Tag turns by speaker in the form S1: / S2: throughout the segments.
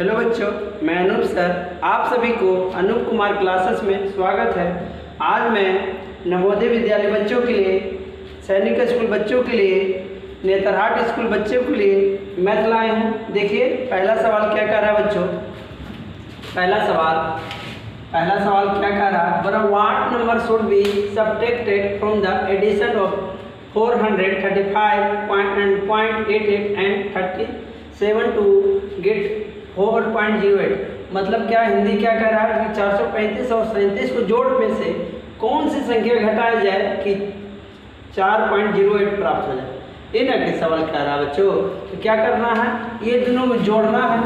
S1: Hello बच्चों, मैं Anoop sir, आप सभी को अनूप कुमार क्लासेस में स्वागत है। आज मैं नवोदय विद्यालय बच्चों के लिए, सैनिक स्कूल बच्चों के लिए, नेतरहाट स्कूल बच्चों के लिए मैथ लाए हूँ। देखिए पहला सवाल क्या कह रहा है बच्चों। पहला सवाल क्या कह रहा है, what number should be subtracted from the addition of 435.88 and 37 to get 4.08। मतलब क्या, हिंदी क्या कह रहा है कि 435 और 37 को जोड़ में से कौन सी संख्या घटाई जाए कि 4.08 प्राप्त हो जाए। ये ना कि सवाल कह रहा है बच्चों। तो क्या करना है, ये दोनों को जोड़ना है।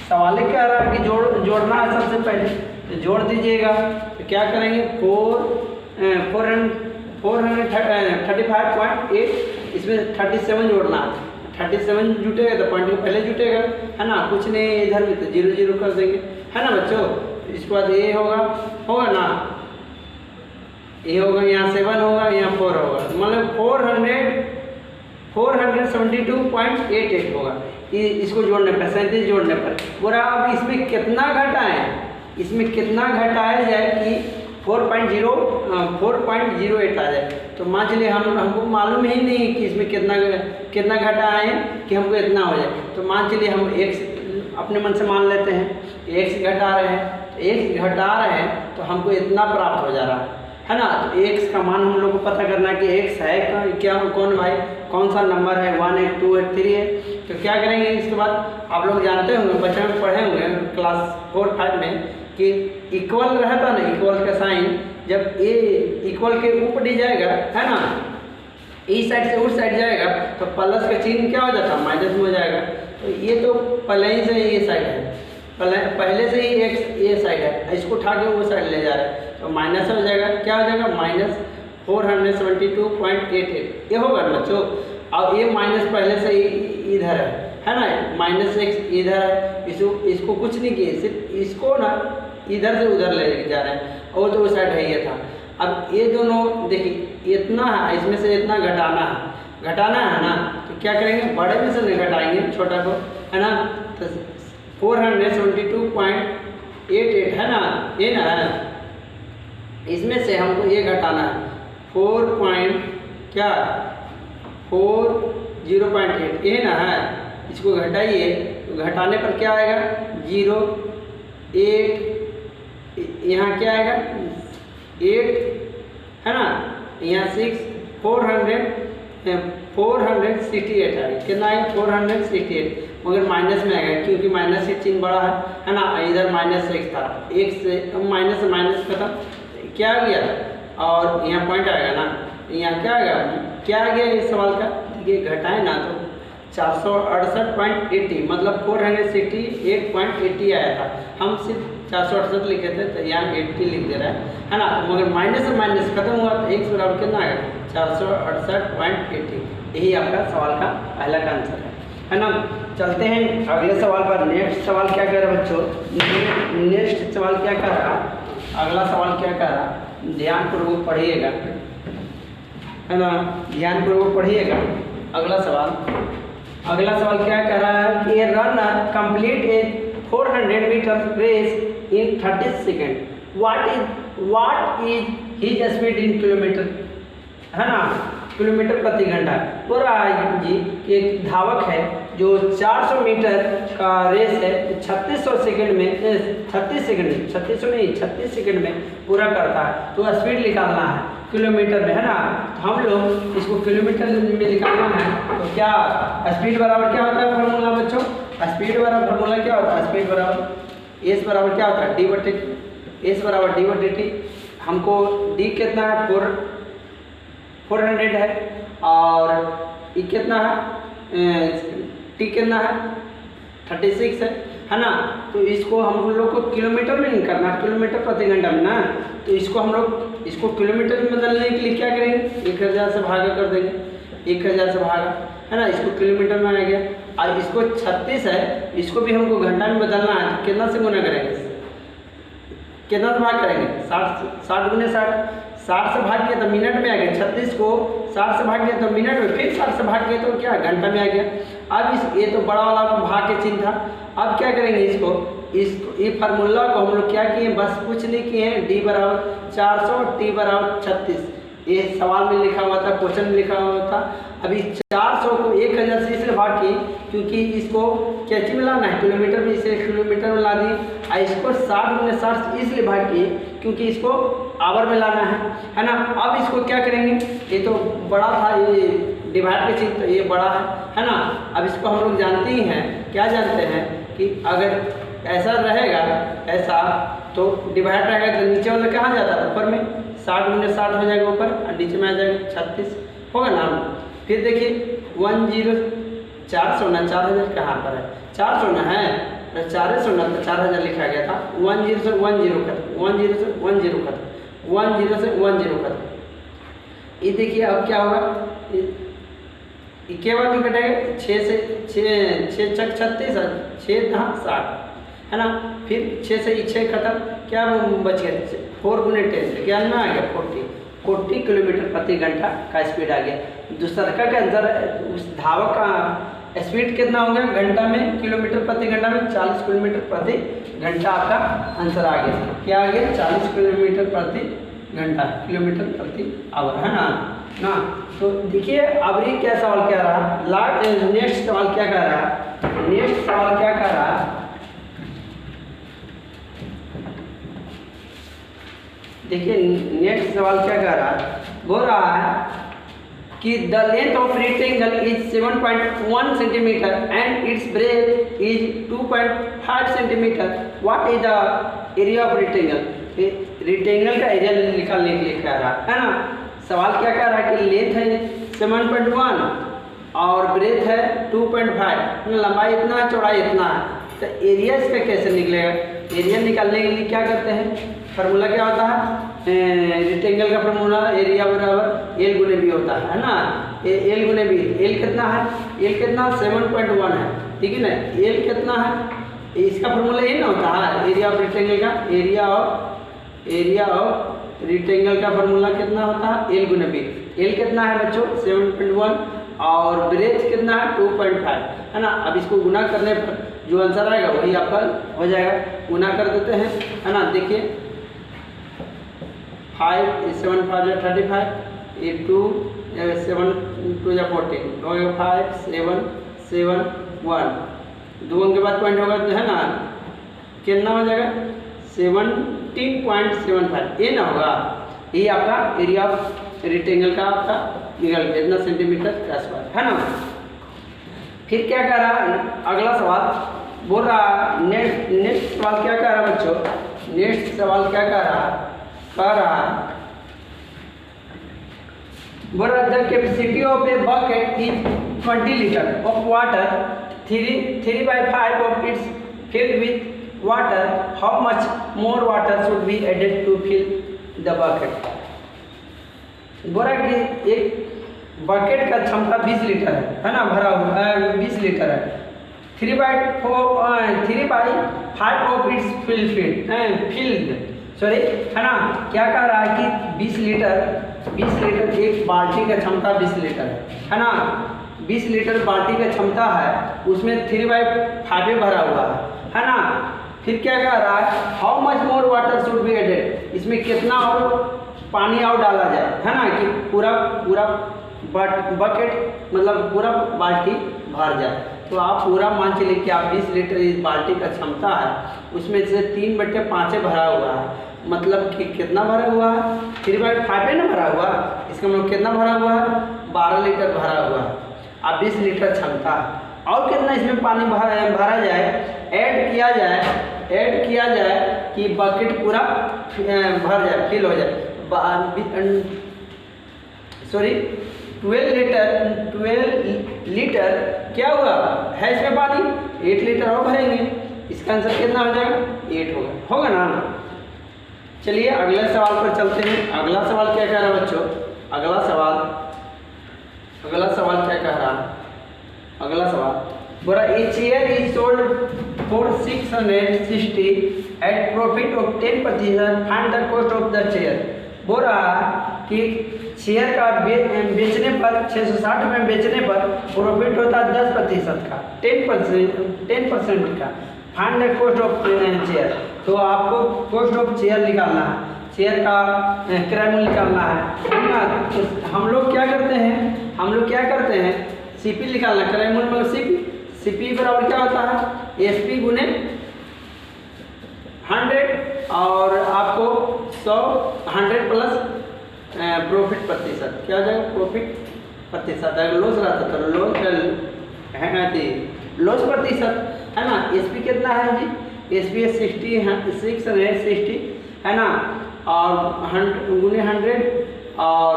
S1: सवाल कह रहा है कि जोड़ना है। सबसे पहले तो जोड़ दीजिएगा। तो क्या करेंगे, 435.8, इसमें 37 जोड़ना है। 37 जुटेगा तो पॉइंट के पहले जुटेगा, है ना। कुछ नहीं, इधर भी तो 0 0 कर देंगे, है ना बच्चों। इसके बाद ये होगा ना, ये होगा, यहाँ 7 होगा, यहाँ 4 होगा, मतलब 472.88 होगा। इसको जोड़ने पर, 37 जोड़ने पर बोला। अब इसमें कितना घटाएं, इसमें कितना घटाया जाए कि 4.08 आ जाए। तो मान चलिए हमको मालूम ही नहीं कि इसमें कितना घटाए कि हमको इतना हो जाए। तो मान चलिए हम x अपने मन से मान लेते हैं, x घटा रहे हैं, तो x घटा रहे हैं तो हमको इतना प्राप्त हो जा रहा है ना। तो x का मान हम लोग को पता करना है कि x है क्या, कौन सा नंबर है, 1 है, 2 है, 3 है। तो क्या करेंगे, इसके बाद आप लोग जानते होंगे, बच्चों में पढ़े होंगे क्लास 4-5 में कि इक्वल रहता ना, इक्वल का साइन जब ए इक्वल के ऊपर ही जाएगा, है ना, इस साइड से उस साइड जाएगा तो प्लस का चिन्ह क्या हो जाता है, माइनस में हो जाएगा। तो ये तो पहले ही से ये साइड है, पहले से ही एक्स ये साइड है, इसको उठा के वो साइड ले जा रहा है तो माइनस हो जाएगा। क्या हो जाएगा, -472.88 ये होगा बच्चों। और ये माइनस पहले से ही इधर है ना, -x इधर है। इसको कुछ नहीं किए, सिर्फ इसको ना इधर से उधर ले जा रहे हैं, और तो वो साइड है ये था। अब ये दोनों देखिए, इतना है, इसमें से इतना घटाना है ना। तो क्या करेंगे, बड़े में से नहीं घटाएंगे छोटा को, है ना। तो 472.88 है ना, ये ना है। इसमें से हमको ये घटाना है 4.08 ये ना है। इसको घटाइए तो घटाने पर क्या आएगा, 0 8, यहाँ क्या आएगा 8, है ना, यहाँ 6 468 आएगा। कितना आएगा, 468, मगर माइनस में आएगा क्योंकि माइनस से चिन्ह बड़ा है ना। इधर -x था, एक से माइनस खत्म, क्या आ गया, और यहाँ पॉइंट आएगा ना, यहाँ क्या आएगा, क्या आ गया इस सवाल का। देखिए घटाए ना तो 468.80 मतलब 468.80 आया था। हम सिर्फ 468 लिखे थे तो यहाँ 80 लिख दे रहा है ना। मगर माइनस से माइनस खत्म हुआ तो x बराबर कितना आएगा, 468.80। यही आपका सवाल का पहला का आंसर है ना। चलते हैं अगले सवाल पर। नेक्स्ट सवाल क्या कह रहा है बच्चों, नेक्स्ट सवाल क्या कह रहा, अगला सवाल क्या कह रहा, ध्यानपूर्वक पढ़िएगा, है ना, ध्यानपूर्वक पढ़िएगा। अगला सवाल क्या कह रहा है कि a runner complete a 400 metre race in 30 second, what is his speed in kilometre, है ना, किलोमीटर प्रति घंटा। बोल रहा है जी कि एक धावक है जो 400 मीटर का रेस है 3600 सेकंड में, 36 सेकंड में पूरा करता है। तो स्पीड निकालना है किलोमीटर में, है ना। तो हम लोग इसको किलोमीटर में निकालना है। तो क्या स्पीड बराबर क्या होता है फॉर्मूला बच्चों, स्पीड बराबर फॉर्मूला क्या होता है, स्पीड बराबर एस बराबर क्या होता है, एस बराबर d/dt। हमको d कितना है, 400 है, और ई कितना है, t कितना है, 36 है ना। तो इसको हम लोग को किलोमीटर में नहीं करना, किलोमीटर प्रति घंटा में ना। तो इसको हम लोग इसको किलोमीटर में बदलने के लिए क्या करेंगे, 1000 से भागा कर देंगे, 1000 से भागा, है ना। इसको किलोमीटर में आ गया। और इसको 36 है, इसको भी हमको घंटा में बदलना है। तो कितना से गुना करेंगे, कितना से भाग करेंगे, 60 × 60, 60 से भाग किया तो मिनट में आ गया, 36 को 60 से भाग किया तो मिनट में, फिर 60 से भाग किया तो क्या घंटा में आ गया। अब इस ये तो बड़ा वाला भाग के चिन्ह था। अब क्या करेंगे इसको ये फार्मूला को हम लोग क्या किए, बस कुछ नहीं किए हैं, d बराबर 400 t बराबर 36, ये सवाल में लिखा हुआ था, क्वेश्चन में लिखा हुआ था। अभी 400 को 1000 से इसलिए भाग किए क्योंकि इसको कैची में लाना है, किलोमीटर में इसे किलोमीटर में ला दिए, और इसको 60 इसलिए भाग किए क्योंकि इसको आवर में लाना है ना। अब इसको क्या करेंगे, ये तो बड़ा था, ये डिवाइड के चिन्ह तो ये बड़ा है ना। अब इसको हम लोग जानते ही हैं, क्या जानते हैं कि अगर ऐसा रहेगा ऐसा तो डिवाइड रहेगा तो नीचे वाला कहाँ जाता है, ऊपर में 60 × 60 हो जाएगा ऊपर, और नीचे में आ जाएगा 36 होगा ना। फिर देखिए 400 ना 4000 कहाँ पर है, 400 ना है, 400 ना तो 4000 लिखा गया था। 10 से 10 खत्म, 10 से 10 खत्म, 10 से 10 खत्म। ये देखिए अब क्या होगा, केवल भी कटेगा, 6 से 6 चक 36, 6 × 60 है ना। फिर 6 से 6 खत्म, क्या बच गया 4 × 10 क्या ना आ गया 40 किलोमीटर प्रति घंटा का स्पीड आ गया। दूसरा के अंदर उस धावक का स्पीड कितना हो गया घंटा में, किलोमीटर प्रति घंटा में 40 किलोमीटर प्रति घंटा आपका आंसर आ गया। क्या आ गया 40 किलोमीटर प्रति घंटा, किलोमीटर प्रति आवर है ना। तो देखिए अब ये क्या सवाल क्या रहा, नेक्स्ट सवाल क्या कह रहा, नेक्स्ट सवाल क्या कह रहा, देखिए नेक्स्ट सवाल क्या कह रहा है, बोल रहा है कि the length of rectangle is 7.1 centimetre and it's breath is 2.5 centimetre, what is the area of rectangle. Rectangle का एरिया निकालने के लिए कह रहा है ना। सवाल क्या कह रहा है कि लेंथ है 7.1 और ब्रेथ है 2.5, लंबाई इतना है चौड़ाई इतना है, तो एरिया इसका कैसे निकलेगा। एरिया निकालने के लिए क्या करते हैं, फार्मूला क्या होता है, रेक्टेंगल का फार्मूला एरिया बराबर एल गुने बी होता है ना। एल गुने बी, एल कितना है, एल कितना 7.1 है, ठीक है ना। एल कितना है, इसका फार्मूला ये ना होता है एरिया ऑफ रेक्टेंगल का, एरिया ऑफ रेक्टेंगल का फार्मूला कितना होता है एल गुने बी। एल कितना है बच्चों 7.1 और ब्रेथ कितना है 2.5 है ना। अब इसको गुना करने पर जो आंसर आएगा वही आपका हो जाएगा, गुना कर देते हैं है ना। देखिए 5 7 5 35, 2 7 2 14 हो गया 5 7 7 1, 2 के बाद पॉइंट होगा है ना, कितना हो जाएगा 17.75, ये ना होगा। ये आपका एरिया ऑफ रेक्टेंगल का आपका निकल गया इतना सेंटीमीटर के आसपास है ना। फिर क्या कह रहा है अगला सवाल, बोल रहा नेक्स्ट सवाल क्या कह रहा है बच्चों, नेक्स्ट सवाल क्या कह रहा बोल रहा the capacity of a bucket is 20 litre of water, 3/5 of it's filled with water, how much more water should be added to fill the bucket. बोल रहा कि एक बकेट का क्षमता 20 लीटर है ना, भरा हुआ 20 लीटर है, 3/5 ऑफ इट्स फील्ड सॉरी है ना। क्या कह रहा है कि 20 लीटर एक बाल्टी का क्षमता 20 लीटर है ना, 20 लीटर बाल्टी का क्षमता है, उसमें 3/5 भरा हुआ है ना। फिर क्या कह रहा है how much more water should be added, इसमें कितना और पानी और डाला जाए है ना कि पूरा बकेट मतलब पूरा बाल्टी भर जाए। तो आप पूरा मान चलिए कि आप 20 लीटर इस बाल्टी का क्षमता है, उसमें से 3/5 भरा हुआ है, मतलब कि कितना भरा हुआ है 3/5 है ना भरा हुआ, इसका मतलब कितना भरा हुआ है 12 लीटर भरा हुआ है। अब 20 लीटर क्षमता है और कितना इसमें पानी भरा जाए, ऐड किया जाए कि बकेट पूरा भर जाए, फिल हो जाए। सॉरी 12 लीटर क्या हुआ है इसमें पानी, 8 लीटर और भरेंगे, इसका आंसर कितना हो जाएगा 8 होगा ना। चलिए अगले सवाल पर चलते हैं। अगला सवाल क्या कह रहा है बच्चों, अगला सवाल क्या कह रहा है, अगला सवाल बोला a chair is sold for 660 at profit of 10%, find the cost of the chair. बोल रहा है कि शेयर का बेचने पर 660 में बेचने पर प्रॉफिट होता है 10% का, 10% का। Find the cost of share, तो आपको कॉस्ट ऑफ शेयर निकालना है, शेयर का क्रय मूल्य निकालना है ना। तो हम लोग क्या करते हैं, सीपी निकालना, क्रय मूल्य मतलब सीपी बराबर क्या होता है, एसपी गुने 100 और आपको 100 प्लस प्रॉफिट प्रतिशत, क्या हो जाएगा, प्रॉफिट प्रतिशत। अगर लॉस रहता तो लॉस प्रतिशत है ना। एसपी कितना है जी, एसपी 660 है ना, और 100 गुने 100 और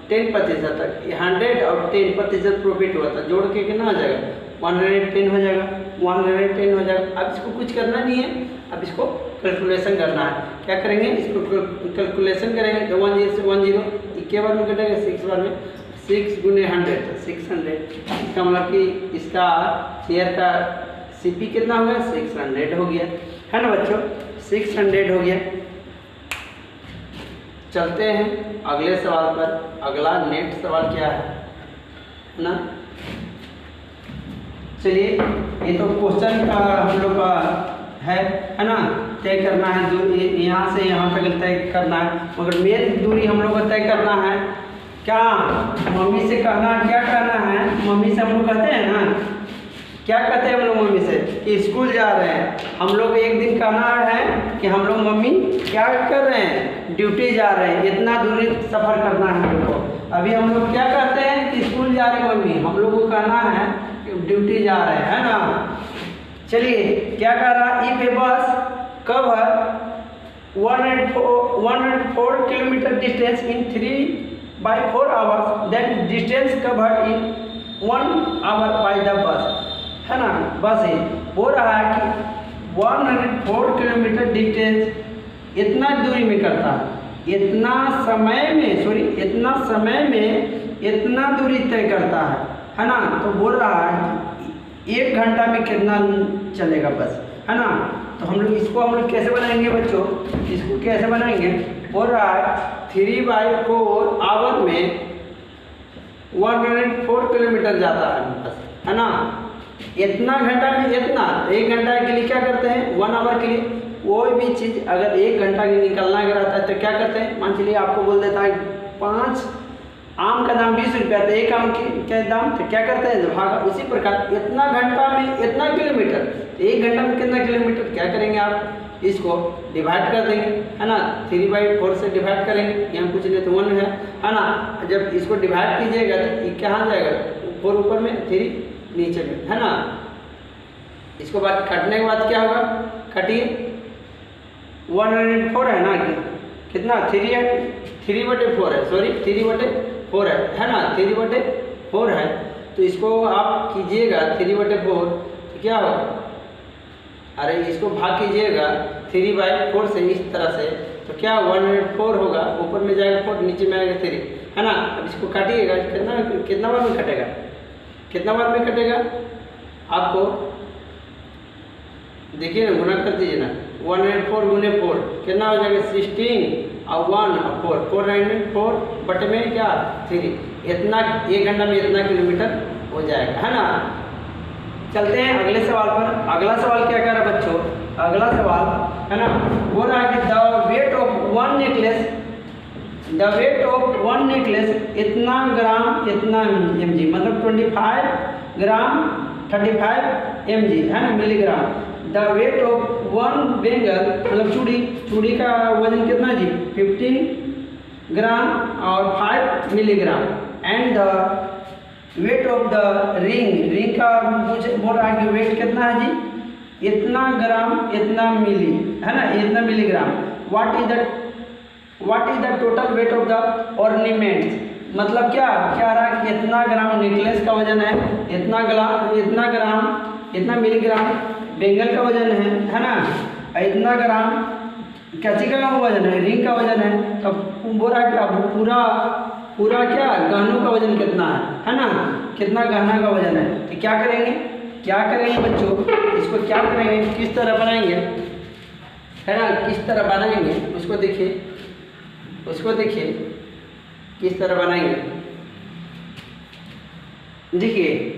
S1: 10% तक, 100 और 10% प्रॉफिट हुआ था, जोड़ के कितना हो जाएगा, 110 हो जाएगा, 110 हो जाएगा। अब इसको कुछ करना नहीं है, अब इसको कैलकुलेशन करना है। क्या करेंगे, इसको कैलकुलेशन करेंगे, तो 10 से 10 इक्के बार में कटेगा, 6 बार में 6 गुने 100 600। इसका मतलब कि इसका शेयर का सीपी कितना हो गया, 600 हो गया, है ना बच्चों, 600 हो गया। चलते हैं अगले सवाल पर। अगला नेक्स्ट सवाल क्या है ना, चलिए ये तो क्वेश्चन का हम लोग का है ना, तय करना है दूरी, यहाँ से यहाँ तक तय करना है, मगर मेन दूरी हम लोग को तय करना है। क्या मम्मी से कहना, क्या कहना है, मम्मी से हम लोग कहते हैं ना, क्या कहते हैं हम लोग मम्मी से कि स्कूल जा रहे हैं। हम लोग एक दिन कहना है कि हम लोग मम्मी क्या कर रहे हैं, ड्यूटी जा रहे हैं, इतना दूरी सफ़र करना है हम लोग को। अभी हम लोग क्या कहते हैं कि स्कूल जा रहे हैं मम्मी, हम लोग को कहना है कि ड्यूटी जा रहे हैं, है ना। चलिए क्या कह रहा, if a bus cover 104 kilometre distance in 3/4 hours, that distance covered in 1 hour by the bus, है ना। बस है बोल रहा है कि 104 किलोमीटर डिस्टेंस इतना दूरी में करता है, इतना समय में इतना दूरी तय करता है ना। तो बोल रहा है कि 1 घंटा में कितना चलेगा बस, है ना। तो हम लोग कैसे बनाएंगे बच्चों, इसको कैसे बनाएंगे, बोल रहा है 3/4 आवर में 104 किलोमीटर जाता है बस, है ना। इतना घंटा में इतना, 1 घंटा के लिए क्या करते हैं, 1 आवर के लिए कोई भी चीज़ अगर 1 घंटा के निकलना अगर आता है तो क्या करते हैं, मान चलिए आपको बोल देता है 5 आम का दाम 20 रुपया, तो 1 आम के दाम, तो क्या करते हैं भागा। उसी प्रकार इतना घंटा में इतना किलोमीटर, 1 घंटा में कितना किलोमीटर, क्या करेंगे आप, इसको डिवाइड कर देंगे, है ना। 3/4 से डिवाइड करेंगे, यहाँ कुछ नहीं तो 1 है ना। जब इसको डिवाइड कीजिएगा तो ये कहाँ जाएगा, 4 ऊपर में 3 नीचे में, है ना। इसको बाद काटने के बाद क्या होगा, काटिए, 104 है ना, कितना 3/4 है, सॉरी 3/4 है ना, 3/4 है। तो इसको आप कीजिएगा 3/4, तो क्या होगा, अरे इसको भाग कीजिएगा 3/4 से इस तरह से, तो क्या 104 होगा, ऊपर में जाएगा 4, नीचे में आएगा 3, है ना। अब इसको काटिएगा, कितना बार में कटेगा, कितना बार में कटेगा, आपको देखिए ना, गुना कर दीजिए ना, 104 गुने 4 कितना हो जाएगा, 16 और 1 और 4 4 बटे में क्या 3, इतना 1 घंटा में इतना किलोमीटर हो जाएगा, है ना। चलते हैं अगले सवाल पर। अगला सवाल क्या कह रहा है बच्चों, अगला सवाल है ना, बोल रहा है कि the weight of one necklace इतना ग्राम इतना mg, मतलब 25 ग्राम 35 mg, है ना, milligram. The weight of 1 Bengal, मतलब चूड़ी का वजन कितना जी, 15 ग्राम और 5 milligram. And the weight of the ring का मुझे बोल रहा है कि वेट कितना है जी, इतना ग्राम इतना मिली, है ना, इतना milligram. What is the total weight of the ornaments, मतलब क्या रहा कि इतना ग्राम नेकलेस का वजन है, इतना ग्राम इतना मिलीग्राम बेंगल का वजन है ना, इतना ग्राम कैची का वजन है, रिंग का वजन है। तो बोल रहा है कि अब पूरा क्या गहनों का वजन कितना है ना, कितना गहना का वजन है। तो क्या करेंगे बच्चों, इसको क्या करेंगे, किस तरह बनाएंगे, है ना, किस तरह बनाएंगे उसको देखिए। उसको देखिए किस तरह बनाएंगे। देखिए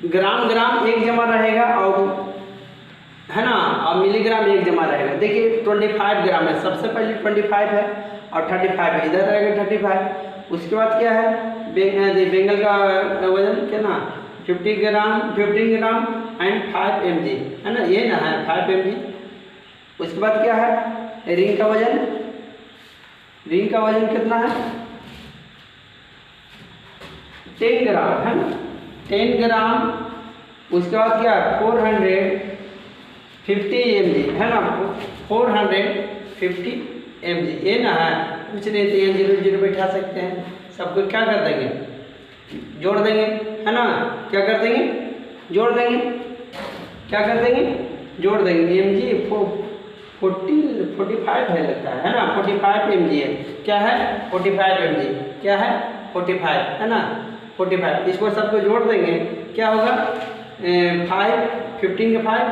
S1: ग्राम ग्राम एक जमा रहेगा और है ना, और मिलीग्राम एक जमा रहेगा। देखिए 25 ग्राम है, सबसे पहले 25 है और 35 है, इधर रहेगा 35। उसके बाद क्या है, बेंगल का वजन कितना 15 ग्राम एंड 5 mg है ना, ये ना है 5 mg। उसके बाद क्या है, रिंग का वजन कितना है 10 ग्राम है ना, 10 ग्राम। उसके बाद क्या 450 mg है ना, 450 mg, ये ना है। कुछ नहीं तो ये 0 0 बैठा सकते हैं, सबको क्या कर देंगे जोड़ देंगे है ना, क्या कर देंगे जोड़ देंगे, क्या कर देंगे जोड़ देंगे। mg 45 है लगता है ना, 45 mg है, क्या है 45 mg, क्या है 45 है ना 45। इसको सबको जोड़ देंगे, क्या होगा 5 15 के 5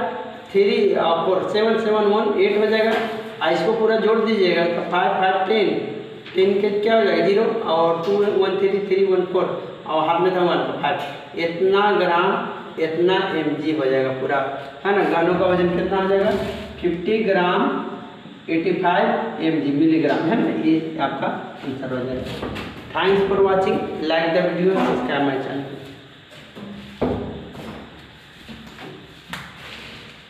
S1: 3 और 4 7 7 1 8 हो जाएगा। इसको पूरा जोड़ दीजिएगा तो 5 5 10 के क्या हो जाएगा 0 और 2 1 3 3 1 4 और हाथ में था 1 तो 5। इतना ग्राम इतना mg हो जाएगा पूरा है ना। गानों का वजन कितना हो जाएगा 50 ग्राम 85 mg मिलीग्राम है ना, ये आपका आंसर हो जाएगा। Thanks for watching, like the video, subscribe my channel.